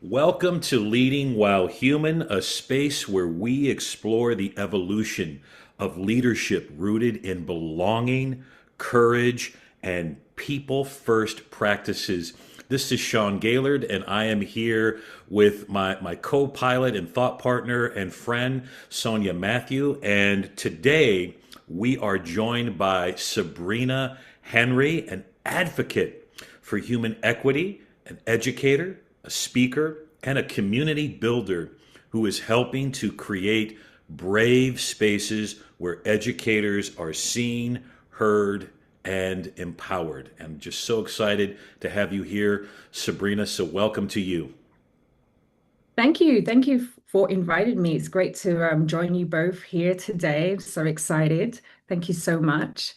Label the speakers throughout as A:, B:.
A: Welcome to Leading While Human, a space where we explore the evolution of leadership rooted in belonging, courage, and people first practices. This is Sean Gaillard, and I am here with my co pilot and thought partner and friend, Sonia Matthew. And today we are joined by Sabrina Henry, an advocate for human equity, an educator, a speaker, and a community builder who is helping to create brave spaces where educators are seen, heard, and empowered. I'm just so excited to have you here, Sabrina. So welcome to you.
B: Thank you. Thank you for inviting me. It's great to join you both here today. So excited. Thank you so much.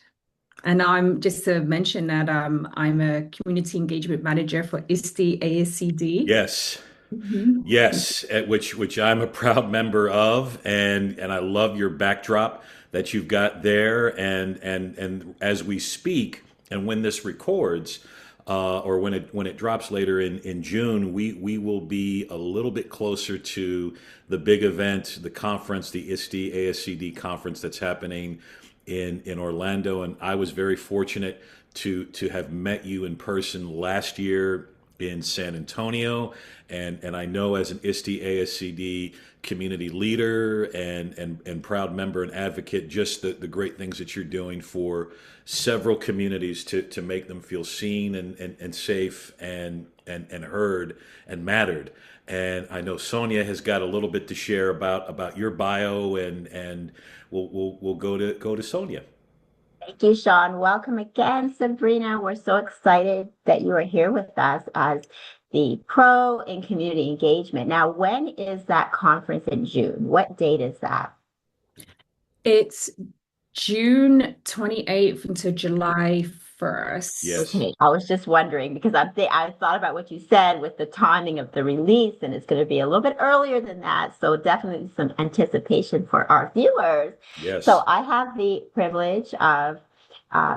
B: And I'm just to mention that I'm a community engagement manager for ISTE+ASCD.
A: Yes.
B: Mhm.
A: Yes, at which I'm a proud member of, and I love your backdrop that you've got there. And as we speak, and when this records, or when it drops later in June, we will be a little bit closer to the big event, the conference, the ISTE ASCD conference that's happening in Orlando. And I was very fortunate to have met you in person last year in San Antonio, and I know as an ISTE ASCD community leader and proud member and advocate, just the great things that you're doing for several communities to make them feel seen and safe and heard and mattered. And I know Sonia has got a little bit to share about your bio, and we'll go to Sonia.
C: Thank you, Sean. Welcome again, Sabrina. We're so excited that you are here with us as the pro in community engagement. Now, when is that conference in June? What date is that?
B: It's June 28th until July 1st.
A: Yes.
C: Okay, I was just wondering because I thought about what you said with the timing of the release, and it's going to be a little bit earlier than that. So definitely some anticipation for our viewers. So
A: Yes.
C: I have the privilege of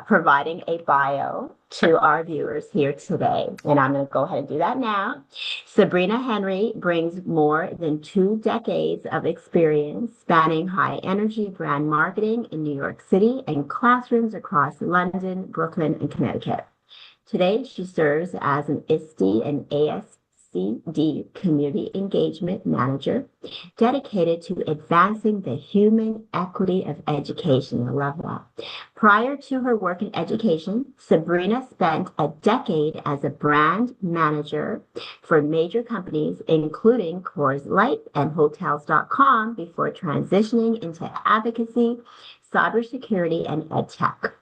C: providing a bio to our viewers here today, and I'm going to go ahead and do that now. Sabrina Henry brings more than 2 decades of experience spanning high energy brand marketing in New York City and classrooms across London, Brooklyn, and Connecticut. Today, she serves as an ISTE and ASCD community engagement manager dedicated to advancing the human equity of education. I love that. Prior to her work in education, Sabrina spent a decade as a brand manager for major companies, including Coors Light and Hotels.com, before transitioning into advocacy, cybersecurity, and EdTech.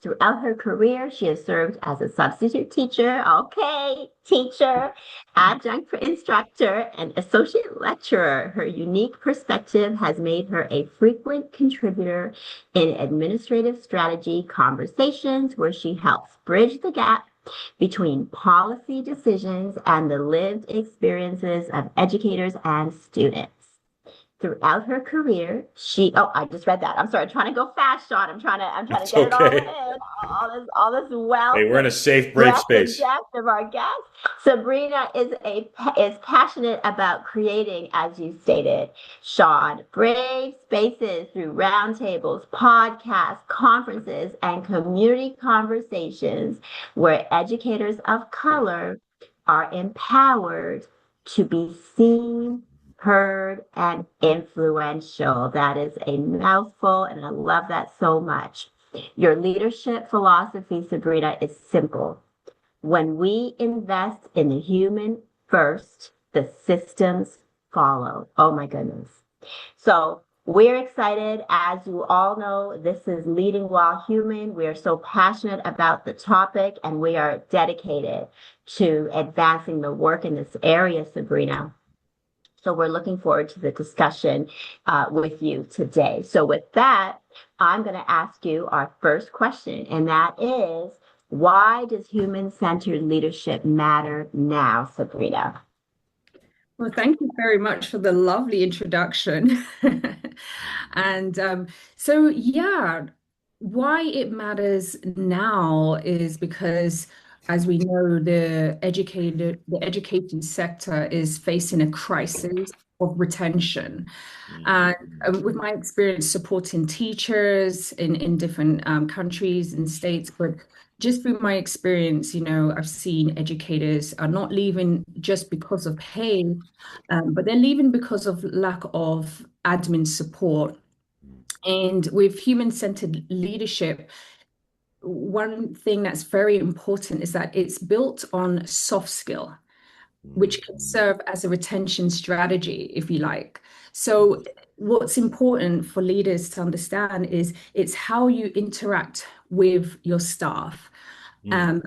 C: Throughout her career, she has served as a substitute teacher, okay, teacher, adjunct instructor, and associate lecturer. Her unique perspective has made her a frequent contributor in administrative strategy conversations where she helps bridge the gap between policy decisions and the lived experiences of educators and students. Throughout her career, I just read that. I'm sorry, I'm trying to go fast, Sean. I'm trying to
A: That's
C: get it all in.
A: okay.
C: All this
A: Hey,
C: wealth
A: we're in a
C: and
A: safe, brave
C: breadth and
A: space.
C: depth of our guests. Sabrina is passionate about creating, as you stated, Sean, brave spaces through roundtables, podcasts, conferences, and community conversations where educators of color are empowered to be seen, heard, and influential. That is a mouthful, and I love that so much. Your leadership philosophy, Sabrina, is simple. When we invest in the human first, the systems follow. Oh my goodness. So we're excited. As you all know, this is Leading While Human. We are so passionate about the topic, and we are dedicated to advancing the work in this area, Sabrina. So we're looking forward to the discussion with you today. So with that, I'm going to ask you our first question, and that is, why does human-centered leadership matter now, Sabrina?
B: Well, thank you very much for the lovely introduction. And yeah, why it matters now is because as we know, the education sector is facing a crisis of retention. And
A: Mhm.
B: with my experience supporting teachers in different countries and states, but just through my experience, I've seen educators are not leaving just because of pay, but they're leaving because of lack of admin support. And with human-centered leadership, one thing that's very important is that it's built on soft skill, which can
A: Mhm.
B: serve as a retention strategy, if you like. So, what's important for leaders to understand is it's how you interact with your staff.
A: Mhm.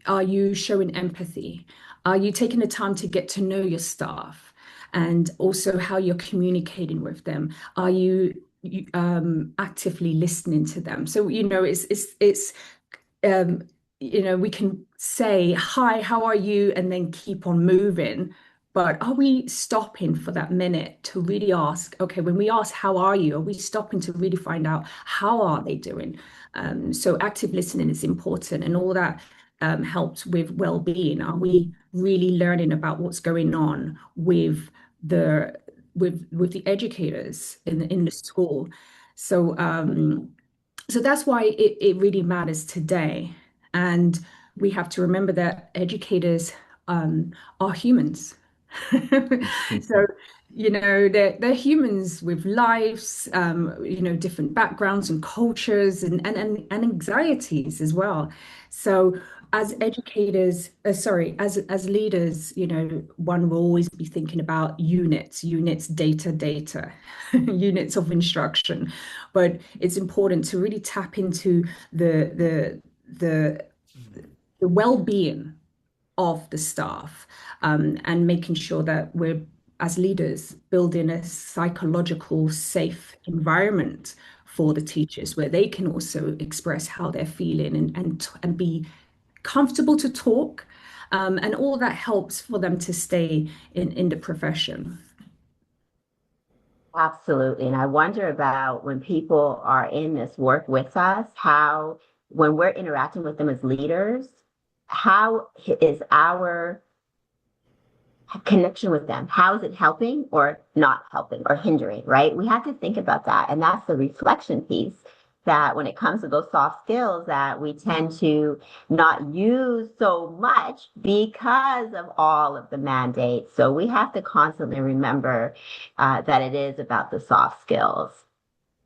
B: Are you showing empathy? Are you taking the time to get to know your staff? And also how you're communicating with them. Are you actively listening to them? So, um, we can say, hi, how are you? And then keep on moving. But are we stopping for that minute to really ask, okay, when we ask, how are you? Are we stopping to really find out how are they doing? So active listening is important and all that helps with well-being. Are we really learning about what's going on with the with the educators in the school? So so that's why it really matters today. And we have to remember that educators are humans. So, they're humans with lives, different backgrounds and cultures and anxieties as well. So as educators, sorry, as leaders, one will always be thinking about units, data, units of instruction. But it's important to really tap into the the well-being of the staff, and making sure that we're, as leaders, building a psychological safe environment for the teachers where they can also express how they're feeling and be comfortable to talk. And all that helps for them to stay in the profession.
C: Absolutely. And I wonder about when people are in this work with us, how, when we're interacting with them as leaders, how is our connection with them? How is it helping or not helping or hindering, right? We have to think about that. And that's the reflection piece that when it comes to those soft skills that we tend to not use so much because of all of the mandates. So we have to constantly remember that it is about the soft skills.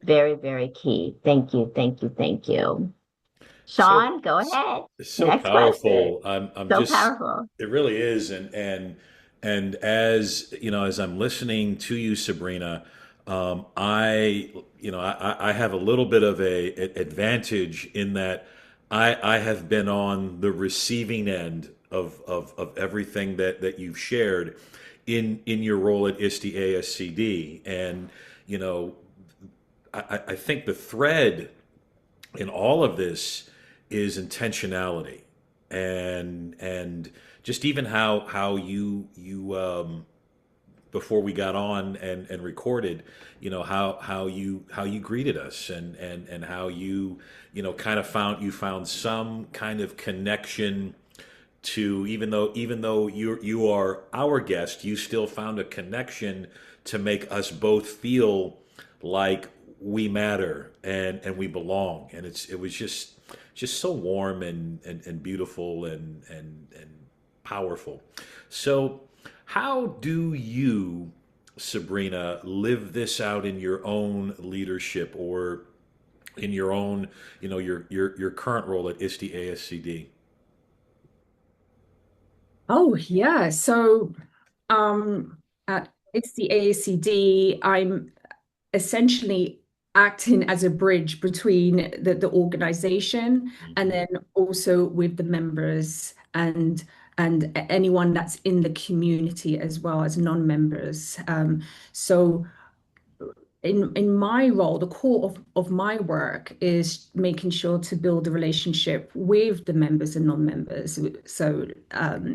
C: Very, very key. Thank you, thank you, thank you.
A: So
C: Sean, go ahead.
A: so
C: Next question.
A: powerful. I'm
C: So
A: just
C: powerful.
A: it really is, and as you know, as I'm listening to you, Sabrina, I have a little bit of a advantage in that I have been on the receiving end of everything that you've shared in your role at ISTE+ASCD, and you know I think the thread in all of this is intentionality, and just even how you before we got on and recorded, how you greeted us, and how kind of found some kind of connection to, even though you are our guest, you still found a connection to make us both feel like we matter and we belong, and it was just so warm and beautiful and powerful. So how do you, Sabrina, live this out in your own leadership, or in your own, your current role at ISTE+ASCD?
B: Oh, yeah. So it's the AACD. I'm essentially acting as a bridge between the organization and
A: Mhm.
B: then also with the members and anyone that's in the community as well as non-members. So in my role, the core of my work is making sure to build a relationship with the members and non-members. So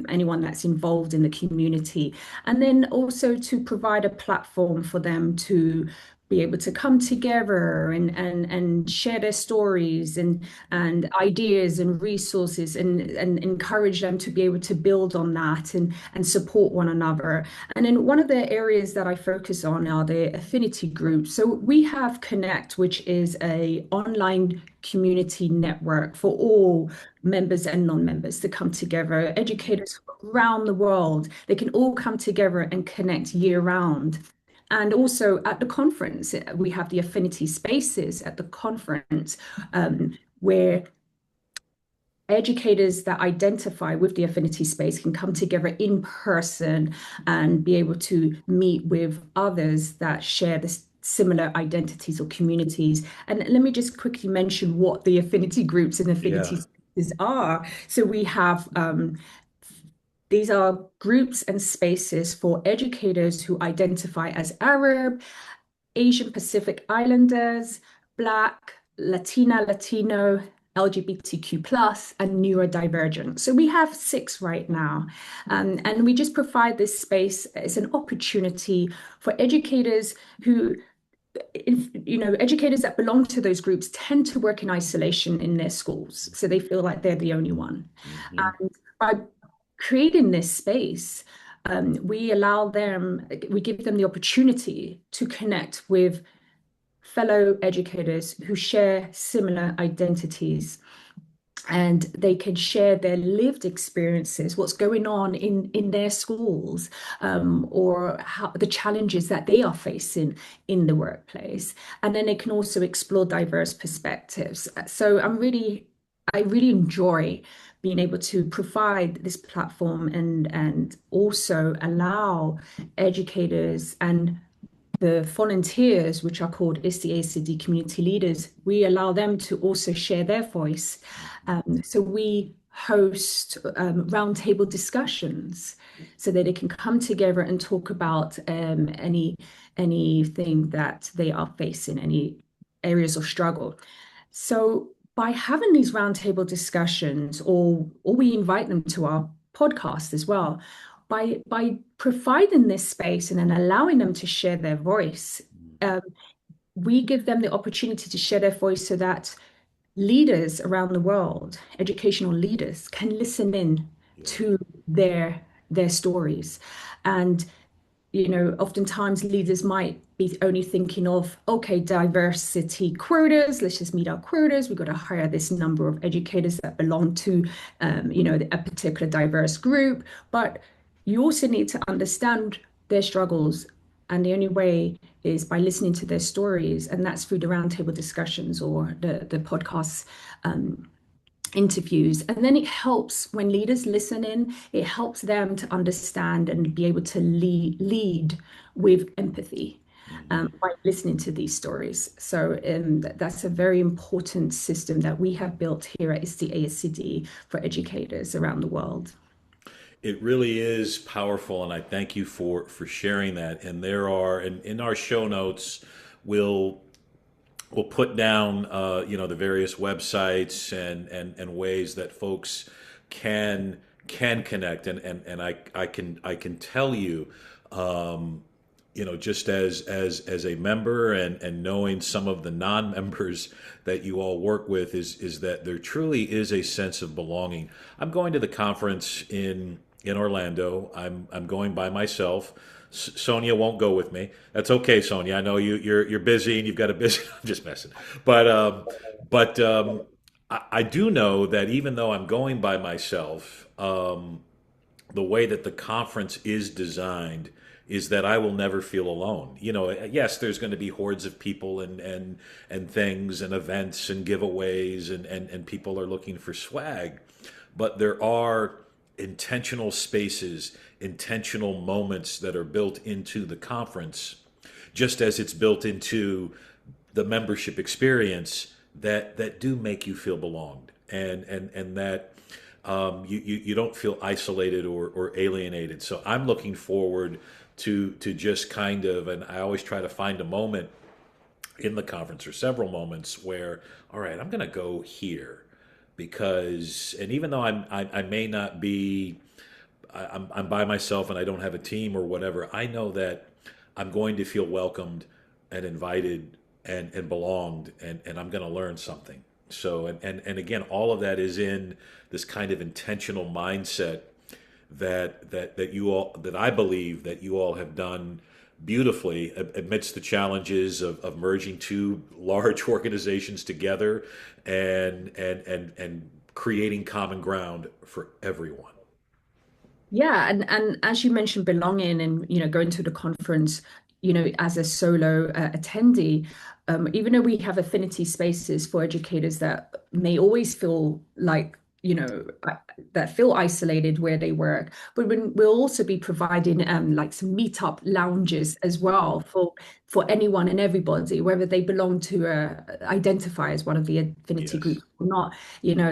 B: anyone that's involved in the community, and then also to provide a platform for them to be able to come together and share their stories and ideas and resources and encourage them to be able to build on that and support one another. And then one of the areas that I focus on are the affinity groups. So we have Connect, which is a online community network for all members and non-members to come together. Educators around the world, they can all come together and connect year round. And also at the conference, we have the affinity spaces at the conference, where educators that identify with the affinity space can come together in person and be able to meet with others that share this similar identities or communities. And let me just quickly mention what the affinity groups and affinity
A: Yeah.
B: spaces are. So we have these are groups and spaces for educators who identify as Arab, Asian Pacific Islanders, Black, Latina, Latino, LGBTQ+, and neurodivergent. So we have 6 right now. And we just provide this space as an opportunity for educators who, educators that belong to those groups tend to work in isolation in their schools. So they feel like they're the only one.
A: Hmm.
B: And by creating this space, we give them the opportunity to connect with fellow educators who share similar identities, and they can share their lived experiences, what's going on in their schools, or how the challenges that they are facing in the workplace. And then they can also explore diverse perspectives. So I really enjoy being able to provide this platform and also allow educators and the volunteers, which are called ISTE+ASCD community leaders, we allow them to also share their voice. So we host roundtable discussions so that they can come together and talk about anything that they are facing, any areas of struggle. So by having these roundtable discussions, or we invite them to our podcast as well, by providing this space and then allowing them to share their voice, we give them the opportunity to share their voice so that leaders around the world, educational leaders, can listen in
A: Yeah.
B: to their stories. And oftentimes leaders might be only thinking of, okay, diversity quotas, let's just meet our quotas. We've got to hire this number of educators that belong to, a particular diverse group. But you also need to understand their struggles. And the only way is by listening to their stories. And that's through the roundtable discussions or the podcasts, interviews. And then it helps when leaders listen in, it helps them to understand and be able to lead with empathy, by listening to these stories. So that's a very important system that we have built here at ISTE+ASCD for educators around the world.
A: It really is powerful, and I thank you for sharing that. And there are, in our show notes, we'll we'll put down the various websites and ways that folks can connect, and I can tell you, just as a member and knowing some of the non-members that you all work with, is that there truly is a sense of belonging. I'm going to the conference in Orlando. I'm going by myself. Sonia won't go with me. That's okay, Sonia. I know you're busy and you've got a busy. I'm just messing, but I do know that even though I'm going by myself, the way that the conference is designed is that I will never feel alone. Yes, there's going to be hordes of people and things and events and giveaways and people are looking for swag, but there are intentional spaces, intentional moments that are built into the conference, just as it's built into the membership experience that do make you feel belonged, and that you don't feel isolated or alienated. So I'm looking forward to just kind of, and I always try to find a moment in the conference or several moments where, all right, I'm going to go here because, and even though I may not be, I'm by myself and I don't have a team or whatever, I know that I'm going to feel welcomed and invited and belonged, and I'm going to learn something. So, and again, all of that is in this kind of intentional mindset that you all, that I believe that you all have done beautifully amidst the challenges of merging two large organizations together and creating common ground for everyone.
B: Yeah, and as you mentioned, belonging and going to the conference, as a solo attendee, even though we have affinity spaces for educators that may always feel like that feel isolated where they work, but we'll also be providing like some meetup lounges as well for anyone and everybody, whether they belong to identify as one of the affinity
A: Yes.
B: groups or not.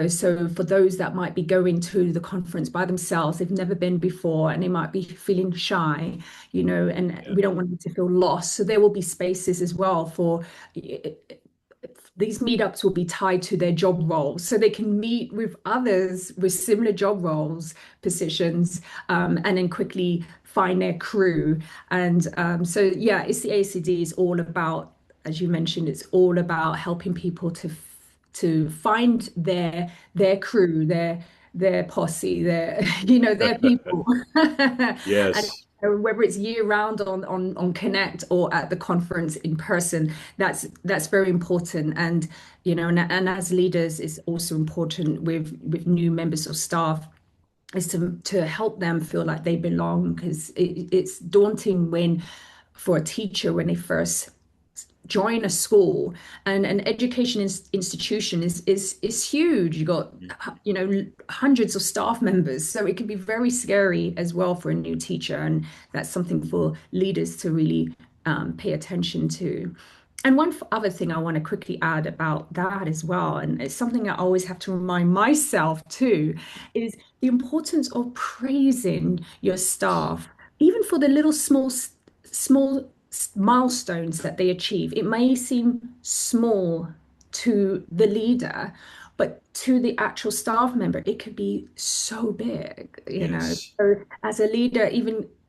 B: So for those that might be going to the conference by themselves, they've never been before and they might be feeling shy, and
A: Yeah.
B: we don't want them to feel lost. So there will be spaces as well for these meetups will be tied to their job roles so they can meet with others with similar job roles, positions, and then quickly find their crew. And so, yeah, it's the ACD is all about, as you mentioned, it's all about helping people to find their crew, their posse, their people. And
A: Yes.
B: whether it's year round on Connect or at the conference in person, that's very important. And and as leaders, it's also important with new members of staff is to help them feel like they belong, because it's daunting when for a teacher when they first join a school, and an education institution is huge. You got hundreds of staff members, so it can be very scary as well for a new teacher, and that's something for leaders to really pay attention to. And one other thing I want to quickly add about that as well, and it's something I always have to remind myself too, is the importance of praising your staff, even for the little small milestones that they achieve. It may seem small to the leader, but to the actual staff member, it could be so big.
A: Yes.
B: So as a leader,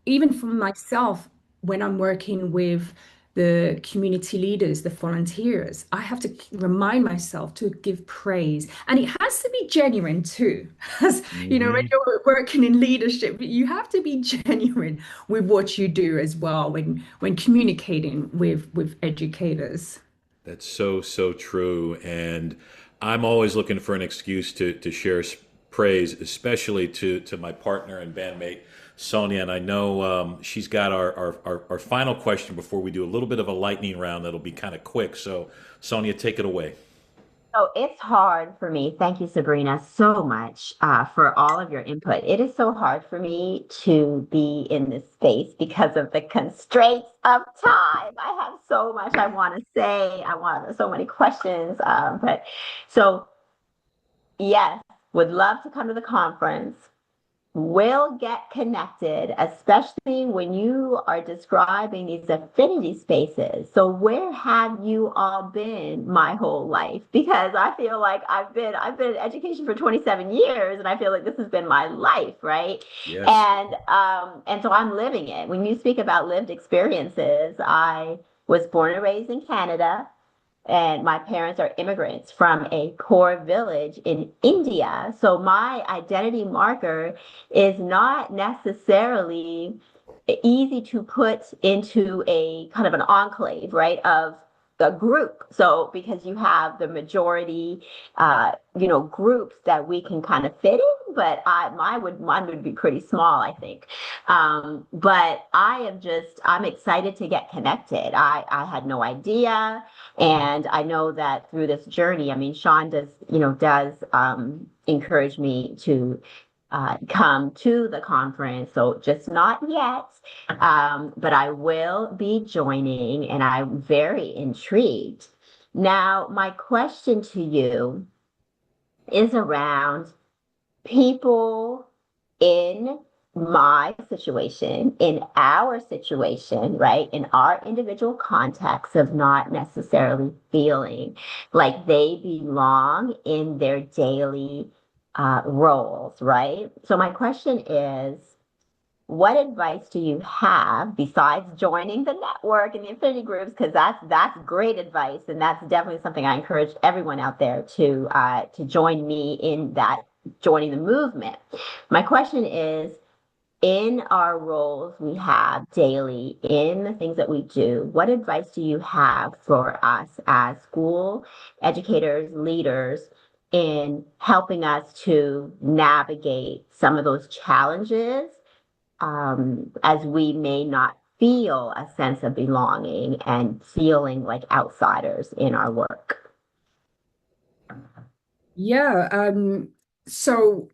B: even for myself, when I'm working with the community leaders, the volunteers, I have to remind myself to give praise. And it has to be genuine too. As when
A: Hmm.
B: you're working in leadership, you have to be genuine with what you do as well when communicating with educators.
A: That's so, so true. And I'm always looking for an excuse to share praise, especially to my partner and bandmate, Sonia. And I know she's got our final question before we do a little bit of a lightning round that'll be kind of quick. So, Sonia, take it away.
C: So it's hard for me. Thank you, Sabrina, so much for all of your input. It is so hard for me to be in this space because of the constraints of time. I have so much I want to say. I want so many questions. But so, yes, would love to come to the conference. Will get connected, especially when you are describing these affinity spaces. So where have you all been my whole life? Because I feel like I've been in education for 27 years and I feel like this has been my life, right?
A: Yes.
C: And so I'm living it. When you speak about lived experiences, I was born and raised in Canada. And my parents are immigrants from a poor village in India. So my identity marker is not necessarily easy to put into a kind of an enclave, right, of a group. So because you have the majority, groups that we can kind of fit in, but mine would be pretty small, I think. But I'm excited to get connected. I had no idea. And I know that through this journey, I mean, Sean does encourage me to come to the conference. So just not yet, but I will be joining and I'm very intrigued. Now, my question to you is around people in my situation, in our situation, right? In our individual context of not necessarily feeling like they belong in their daily roles, right? So my question is, what advice do you have besides joining the network and the affinity groups? Because that's great advice, and that's definitely something I encourage everyone out there to join me in that joining the movement. My question is, in our roles we have daily, in the things that we do, what advice do you have for us as school educators, leaders, in helping us to navigate some of those challenges, as we may not feel a sense of belonging and feeling like outsiders in our work?
B: Yeah, so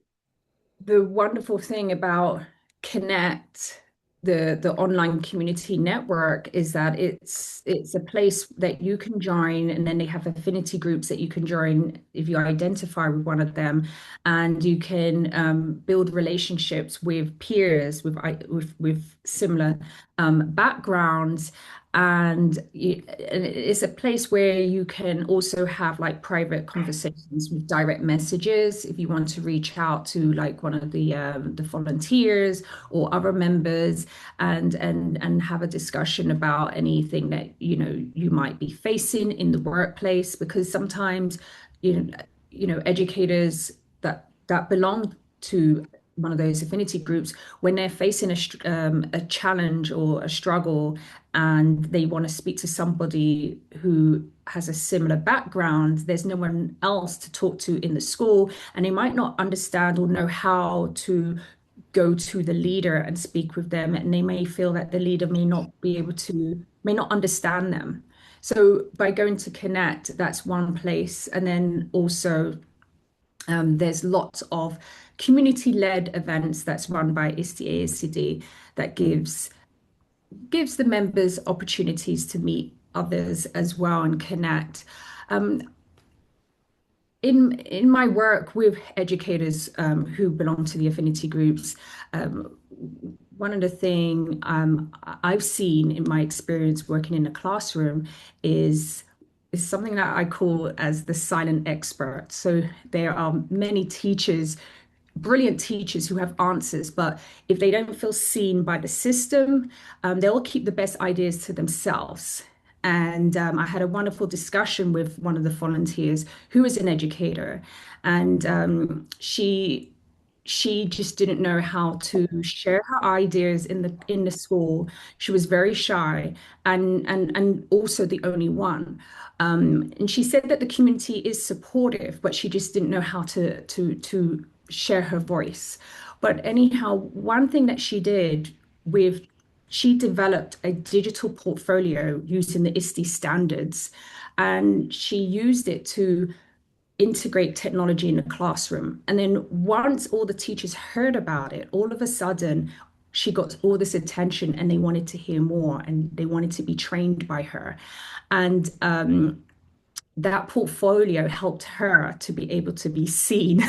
B: the wonderful thing about Connect, the online community network, is that it's a place that you can join, and then they have affinity groups that you can join if you identify with one of them, and you can build relationships with peers with similar backgrounds. And it's a place where you can also have like private conversations with direct messages if you want to reach out to like one of the volunteers or other members, and have a discussion about anything that you might be facing in the workplace, because sometimes educators that belong to one of those affinity groups, when they're facing a challenge or a struggle, and they want to speak to somebody who has a similar background, there's no one else to talk to in the school, and they might not understand or know how to go to the leader and speak with them, and they may feel that the leader may not understand them. So by going to Connect, that's one place. And then also there's lots of community-led events that's run by ISTE+ASCD that gives the members opportunities to meet others as well and connect. Um, in my work with educators who belong to the affinity groups, one of the things I've seen in my experience working in a classroom is something that I call as the silent expert. So there are many teachers, brilliant teachers, who have answers, but if they don't feel seen by the system, they'll keep the best ideas to themselves. And I had a wonderful discussion with one of the volunteers who is an educator, and she just didn't know how to share her ideas in the school. She was very shy, and also the only one. And she said that the community is supportive, but she just didn't know how to share her voice. But anyhow, one thing that she did with she developed a digital portfolio using the ISTE standards, and she used it to integrate technology in the classroom. And then once all the teachers heard about it, all of a sudden she got all this attention, and they wanted to hear more, and they wanted to be trained by her. And that portfolio helped her to be able to be seen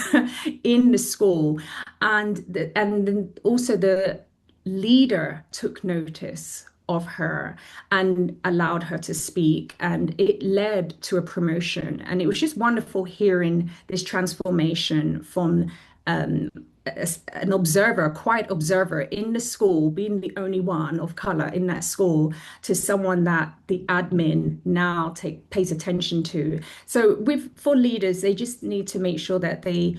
B: in the school. And then also the leader took notice of her and allowed her to speak, and it led to a promotion. And it was just wonderful hearing this transformation from um, an observer, a quiet observer in the school, being the only one of color in that school, to someone that the admin now pays attention to. So for leaders, they just need to make sure that they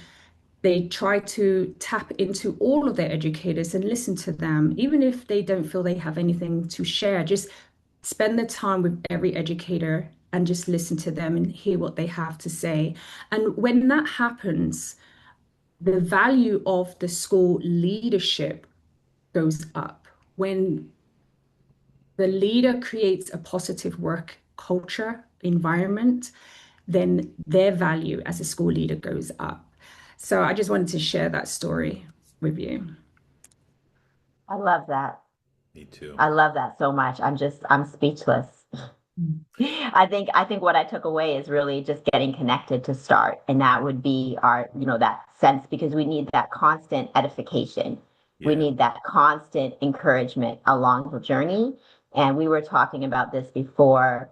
B: try to tap into all of their educators and listen to them, even if they don't feel they have anything to share. Just spend the time with every educator and just listen to them and hear what they have to say. And when that happens, the value of the school leadership goes up. When the leader creates a positive work culture environment, then their value as a school leader goes up. So I just wanted to share that story with you.
C: I love that.
A: Me too.
C: I love that so much. I'm speechless. I think what I took away is really just getting connected to start. And that would be that sense, because we need that constant edification. We
A: Yeah.
C: need that constant encouragement along the journey. And we were talking about this before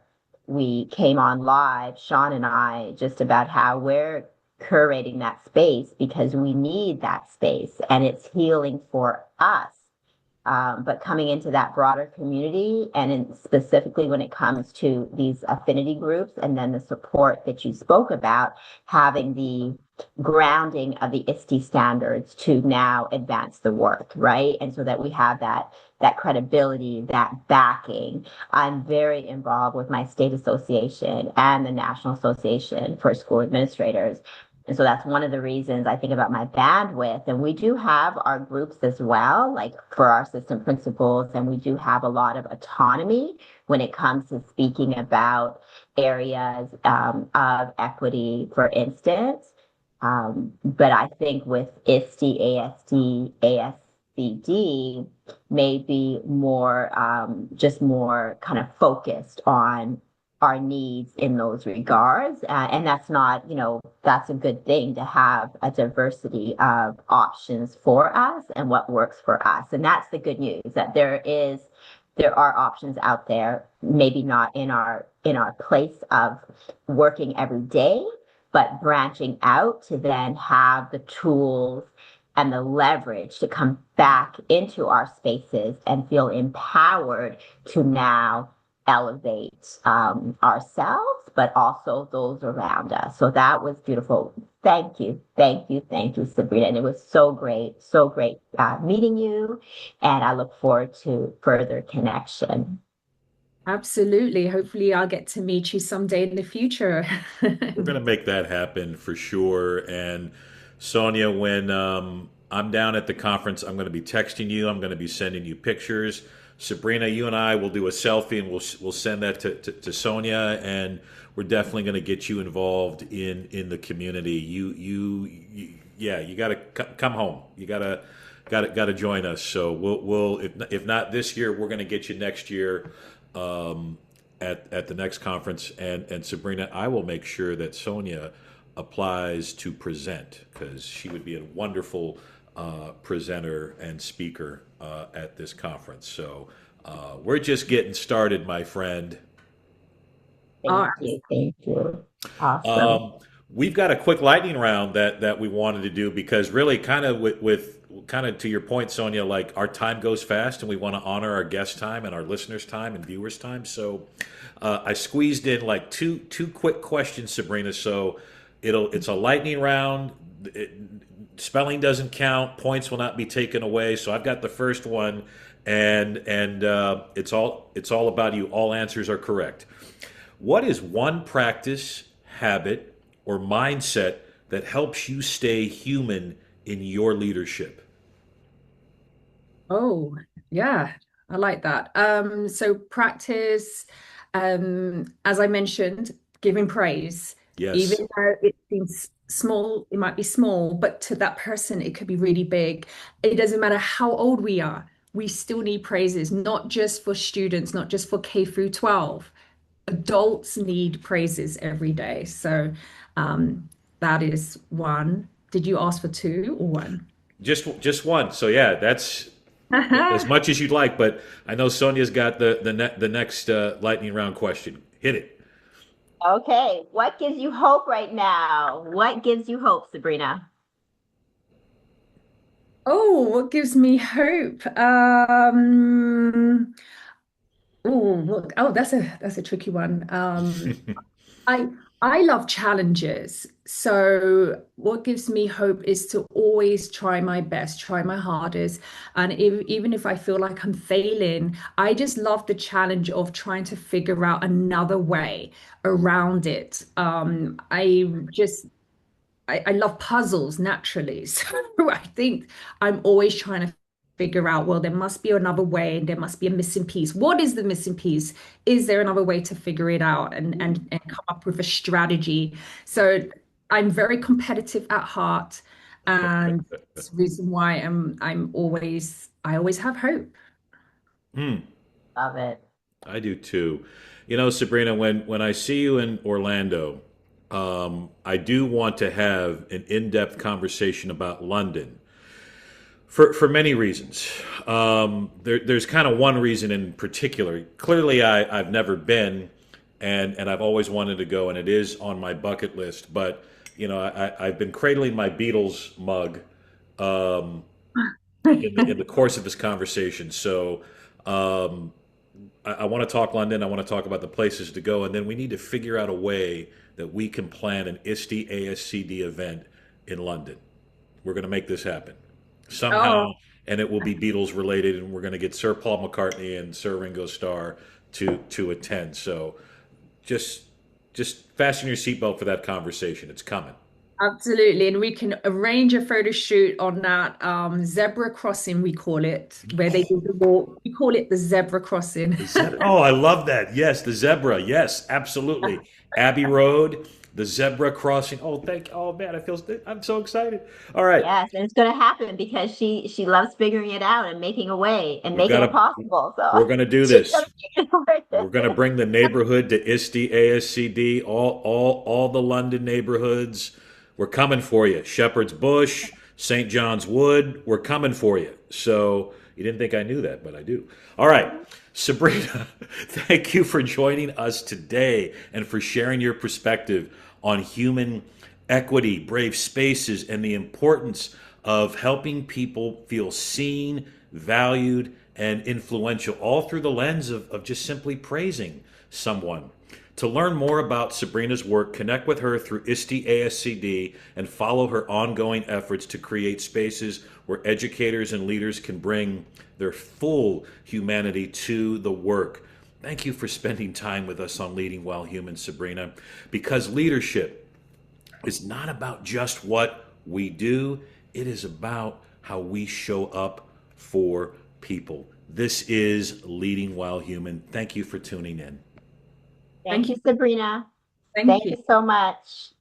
C: we came on live, Sean and I, just about how we're curating that space because we need that space, and it's healing for us But coming into that broader community, and specifically when it comes to these affinity groups, and then the support that you spoke about, having the grounding of the ISTE standards to now advance the work, right? And so that we have that credibility, that backing. I'm very involved with my state association and the National Association for School Administrators. And so that's one of the reasons I think about my bandwidth. And we do have our groups as well, like for our assistant principals, and we do have a lot of autonomy when it comes to speaking about areas of equity, for instance. But I think with ISTE, ASD, ASCD, maybe more, just more kind of focused on our needs in those regards. And that's not, that's a good thing to have a diversity of options for us and what works for us. And that's the good news, that there are options out there, maybe not in our place of working every day, but branching out to then have the tools and the leverage to come back into our spaces and feel empowered to now elevate ourselves, but also those around us. So that was beautiful. Thank you, thank you, thank you, Sabrina. And it was so great meeting you. And I look forward to further connection.
B: Absolutely. Hopefully, I'll get to meet you someday in the future.
A: We're going to make that happen for sure. And Sonia, when I'm down at the conference, I'm going to be texting you. I'm going to be sending you pictures. Sabrina, you and I will do a selfie, and we'll send that to Sonia, and we're definitely going to get you involved in the community. Yeah, you got to come home. You got to join us. So we'll if not this year, we're going to get you next year at the next conference. And Sabrina, I will make sure that Sonia applies to present, because she would be a wonderful presenter and speaker at this conference. So we're just getting started, my friend.
B: All
C: Thank
B: right.
C: you. Thank you. Awesome.
A: We've got a quick lightning round that we wanted to do, because really kind of with kind of to your point, Sonia, like our time goes fast and we want to honor our guest time and our listeners' time and viewers' time. So I squeezed in like two quick questions, Sabrina. So it's a lightning round. Spelling doesn't count. Points will not be taken away. So I've got the first one, and it's all about you. All answers are correct. What is one practice, habit, or mindset that helps you stay human in your leadership?
B: Oh, yeah, I like that. So practice, as I mentioned, giving praise,
A: Yes.
B: even though it seems small, it might be small, but to that person, it could be really big. It doesn't matter how old we are, we still need praises, not just for students, not just for K through 12. Adults need praises every day. So that is one. Did you ask for two or one?
A: Just one. So yeah, that's as much as you'd like. But I know Sonia's got the next lightning round question. Hit it.
C: Okay. What gives you hope right now? What gives you hope, Sabrina?
B: Oh, what gives me hope? That's a tricky one. I I love challenges. So what gives me hope is to always try my best, try my hardest. And even if I feel like I'm failing, I just love the challenge of trying to figure out another way around it. I love puzzles naturally. So I think I'm always trying to figure out, well, there must be another way, there must be a missing piece. What is the missing piece? Is there another way to figure it out and come up with a strategy? So I'm very competitive at heart, and that's the reason why I always have hope.
A: Hmm.
C: Love it.
A: I do too. You know, Sabrina, when I see you in Orlando, I do want to have an in-depth conversation about London for many reasons. There's kind of one reason in particular. Clearly, I've never been, and I've always wanted to go, and it is on my bucket list. But you know, I've been cradling my Beatles mug, um, in the course of this conversation. So I want to talk London. I want to talk about the places to go, and then we need to figure out a way that we can plan an ISTE+ASCD event in London. We're going to make this happen
B: Oh,
A: somehow, and it will be Beatles related, and we're going to get Sir Paul McCartney and Sir Ringo Starr to attend. So just just fasten your seatbelt for that conversation. It's coming.
B: absolutely. And we can arrange a photo shoot on that zebra crossing, we call it, where they do the walk. We call it the zebra crossing.
A: Oh, I love that. Yes, the zebra. Yes, absolutely. Abbey Road, the zebra crossing. Oh, oh man, I'm so excited. All right.
C: Yes, and it's going to happen because she loves figuring it out and making a way and
A: We've
C: making
A: got
C: it
A: to
C: possible.
A: we're
C: So
A: going to do
C: she's
A: this.
C: going to figure
A: We're going to bring the neighborhood to ISTE ASCD, all the London neighborhoods. We're coming for you. Shepherd's Bush, St. John's Wood, we're coming for you. So you didn't think I knew that, but I do. All right. Sabrina, thank you for joining us today and for sharing your perspective on human equity, brave spaces, and the importance of helping people feel seen, valued, and influential, all through the lens of just simply praising someone. To learn more about Sabrina's work, connect with her through ISTE ASCD and follow her ongoing efforts to create spaces where educators and leaders can bring their full humanity to the work. Thank you for spending time with us on Leading Well Human, Sabrina, because leadership is not about just what we do, it is about how we show up for people. This is Leading While Human. Thank you for tuning in.
C: Thank you, Sabrina.
B: Thank
C: Thank
B: you.
C: you so much.